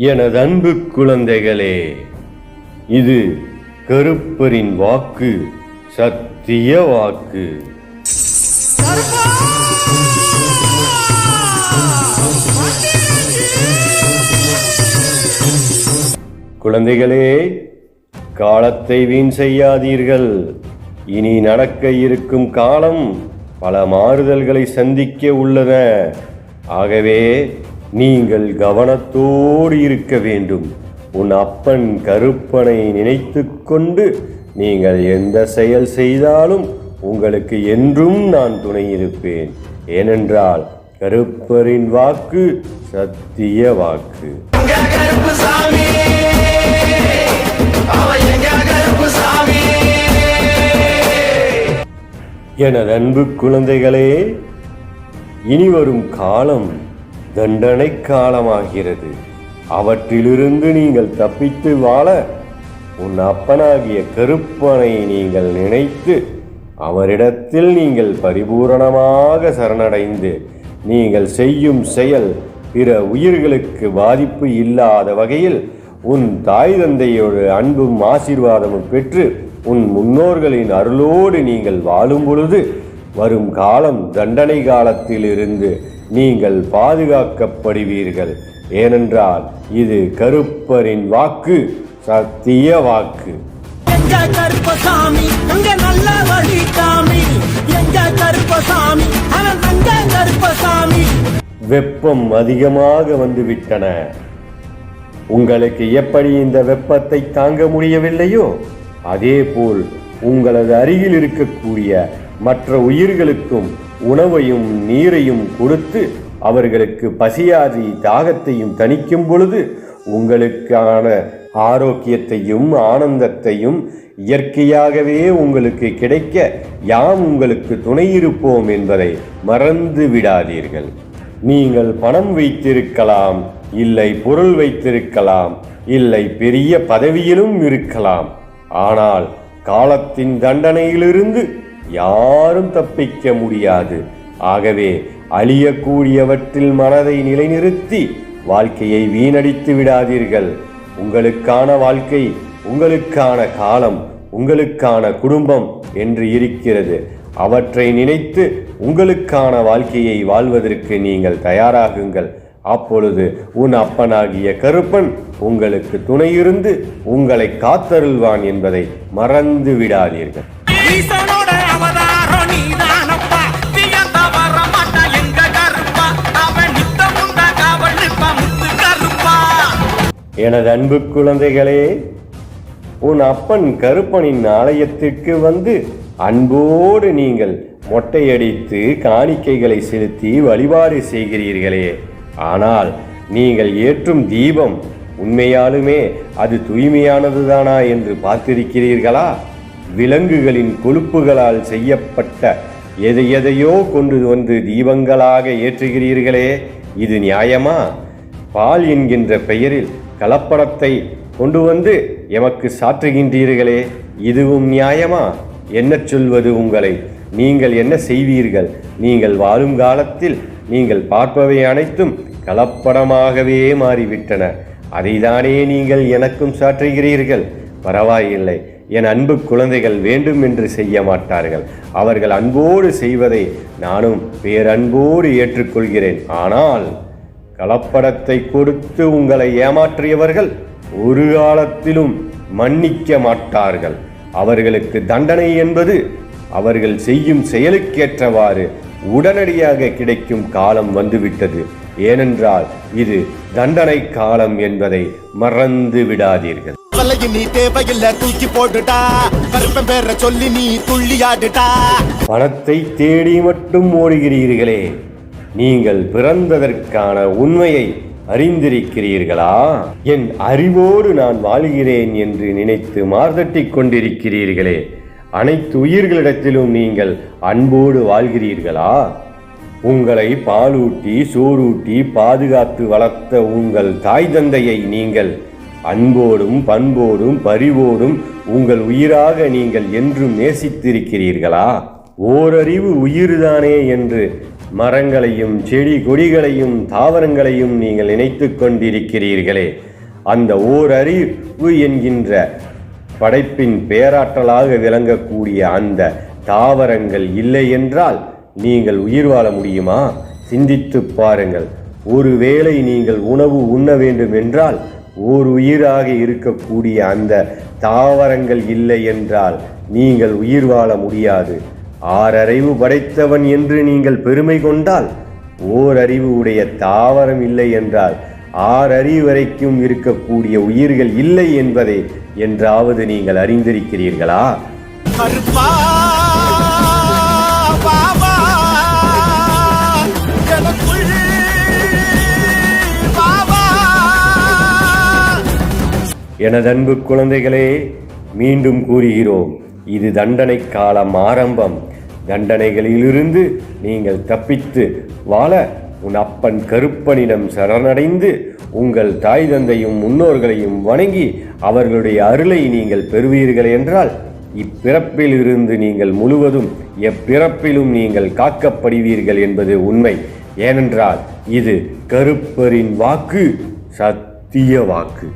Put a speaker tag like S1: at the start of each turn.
S1: எனது அன்பு குழந்தைகளே, இது கருப்பரின் வாக்கு, சத்திய வாக்கு. குழந்தைகளே, காலத்தை வீண் செய்யாதீர்கள். இனி நடக்க இருக்கும் காலம் பல மாறுதல்களை சந்திக்க உள்ளன. ஆகவே நீங்கள் கவனத்தோடு இருக்க வேண்டும். உன் அப்பன் கருப்பனை நினைத்து கொண்டு நீங்கள் எந்த செயல் செய்தாலும் உங்களுக்கு என்றும் நான் துணை இருப்பேன். ஏனென்றால் கருப்பரின் வாக்கு சத்திய வாக்கு. எனது அன்பு குழந்தைகளே, இனி வரும் காலம் தண்டனை காலமாகிறது. அவற்றிலிருந்து நீங்கள் தப்பித்து வாழ உன் அப்பனாகிய கருப்பனை நீங்கள் நினைத்து அவரிடத்தில் நீங்கள் பரிபூரணமாக சரணடைந்து நீங்கள் செய்யும் செயல் பிற உயிர்களுக்கு பாதிப்பு இல்லாத வகையில் உன் தாய் தந்தையோடு அன்பும் ஆசீர்வாதமும் பெற்று உன் முன்னோர்களின் அருளோடு நீங்கள் வாழும் பொழுது வரும் காலம் தண்டனை காலத்திலிருந்து நீங்கள் பாதுகாக்கப்படுவீர்கள். ஏனென்றால் இது கருப்பரின் வாக்கு, சத்திய வாக்கு. வெப்பம் அதிகமாக வந்துவிட்டன. உங்களுக்கு எப்படி இந்த வெப்பத்தை தாங்க முடியவில்லையோ அதேபோல் உங்களது அருகில் இருக்கக்கூடிய மற்ற உயிர்களுக்கும் உணவையும் நீரையும் கொடுத்து அவர்களுக்கு பசியாதி தாகத்தையும் தணிக்கும் பொழுது உங்களுக்கான ஆரோக்கியத்தையும் ஆனந்தத்தையும் இயற்கையாகவே உங்களுக்கு கிடைக்க யாம் உங்களுக்கு துணை இருப்போம் என்பதை மறந்து விடாதீர்கள். நீங்கள் பணம் வைத்திருக்கலாம், இல்லை பொருள் வைத்திருக்கலாம், இல்லை பெரிய பதவியிலும் இருக்கலாம். ஆனால் காலத்தின் தண்டனையிலிருந்து யாரும் தப்பிக்க முடியாது. ஆகவே அழியக்கூடியவற்றில் மனதை நிலைநிறுத்தி வாழ்க்கையை வீணடித்து விடாதீர்கள். உங்களுக்கான வாழ்க்கை, உங்களுக்கான காலம், உங்களுக்கான குடும்பம் என்று இருக்கிறது. அவற்றை நினைத்து உங்களுக்கான வாழ்க்கையை வாழ்வதற்கு நீங்கள் தயாராகுங்கள். அப்பொழுது உன் அப்பனாகிய கருப்பன் உங்களுக்கு துணையிருந்து உங்களை காத்தருள்வான் என்பதை மறந்து விடாதீர்கள். எனது அன்பு குழந்தைகளே, உன் அப்பன் கருப்பனின் ஆலயத்திற்கு வந்து அன்போடு நீங்கள் மொட்டையடித்து காணிக்கைகளை செலுத்தி வழிபாடு செய்கிறீர்களே, ஆனால் நீங்கள் ஏற்றும் தீபம் உண்மையாலுமே அது தூய்மையானதுதானா என்று பார்த்திருக்கிறீர்களா? விலங்குகளின் கொழுப்புகளால் செய்யப்பட்ட எதையோ கொண்டு வந்து தீபங்களாக ஏற்றுகிறீர்களே, இது நியாயமா? பால் என்கின்ற பெயரில் கலப்படத்தை கொண்டு வந்து எமக்கு சாற்றுகின்றீர்களே, இதுவும் நியாயமா? என்ன சொல்வது உங்களை? நீங்கள் என்ன செய்வீர்கள்? நீங்கள் வாழும் காலத்தில் நீங்கள் பார்ப்பவை அனைத்தும் கலப்படமாகவே மாறிவிட்டன. அதைதானே நீங்கள் எனக்கும் சாற்றுகிறீர்கள். பரவாயில்லை, என் அன்பு குழந்தைகள் வேண்டும் என்று செய்ய மாட்டார்கள். அவர்கள் அன்போடு செய்வதை நானும் பேரன்போடு ஏற்றுக்கொள்கிறேன். ஆனால் கலப்படத்தை கொடுத்து உங்களை ஏமாற்றியவர்கள் ஒரு காலத்திலும் மன்னிக்க மாட்டார்கள். அவர்களுக்கு தண்டனை என்பது அவர்கள் செய்யும் செயலுக்கேற்றவாறு உடனடியாக கிடைக்கும் காலம் வந்துவிட்டது. ஏனென்றால் இது தண்டனை காலம் என்பதை மறந்து விடாதீர்கள். பணத்தை தேடி மட்டும் ஓடுகிறீர்களே, நீங்கள் பிறந்ததற்கான உண்மையை அறிந்திருக்கிறீர்களா? என் அறிவோடு நான் வாழ்கிறேன் என்று நினைத்து மார்தட்டிக் கொண்டிருக்கிறீர்களே, அனைத்து உயிர்களிடத்திலும் நீங்கள் அன்போடு வாழ்கிறீர்களா? உங்களை பாலூட்டி சோறூட்டி பாதுகாத்து வளர்த்த உங்கள் தாய் தந்தையை நீங்கள் அன்போடும் பண்போடும் பரிவோடும் உங்கள் உயிராக நீங்கள் என்றும் நேசித்திருக்கிறீர்களா? ஓரறிவு உயிர்தானே என்று மரங்களையும் செடி கொடிகளையும் தாவரங்களையும் நீங்கள் நினைத்து கொண்டிருக்கிறீர்களே, அந்த ஓரறிவு என்கின்ற படைப்பின் பேராற்றலாக விளங்கக்கூடிய அந்த தாவரங்கள் இல்லை என்றால் நீங்கள் உயிர் வாழ முடியுமா? சிந்தித்து பாருங்கள். ஒருவேளை நீங்கள் உணவு உண்ண வேண்டும் என்றால் ஓர் உயிராக இருக்கக்கூடிய அந்த தாவரங்கள் இல்லை என்றால் நீங்கள் உயிர் வாழ முடியாது. ஆறறிவு படைத்தவன் என்று நீங்கள் பெருமை கொண்டால் ஓரறிவு உடைய தாவரம் இல்லை என்றால் ஆறறிவு வரைக்கும் இருக்கக்கூடிய உயிர்கள் இல்லை என்பதை என்றாவது நீங்கள் அறிந்திருக்கிறீர்களா? எனதன்பு குழந்தைகளே, மீண்டும் கூறுகிறோம், இது தண்டனை காலம் ஆரம்பம். தண்டனைகளிலிருந்து நீங்கள் தப்பித்து வாழ உன் அப்பன் கருப்பனிடம் சரணடைந்து உங்கள் தாய் தந்தையும் முன்னோர்களையும் வணங்கி அவர்களுடைய அருளை நீங்கள் பெறுவீர்கள் என்றால் இப்பிறப்பில் இருந்து நீங்கள் முழுவதும் எப்பிறப்பிலும் நீங்கள் காக்கப்படுவீர்கள் என்பது உண்மை. ஏனென்றால் இது கருப்பரின் வாக்கு, சத்திய வாக்கு.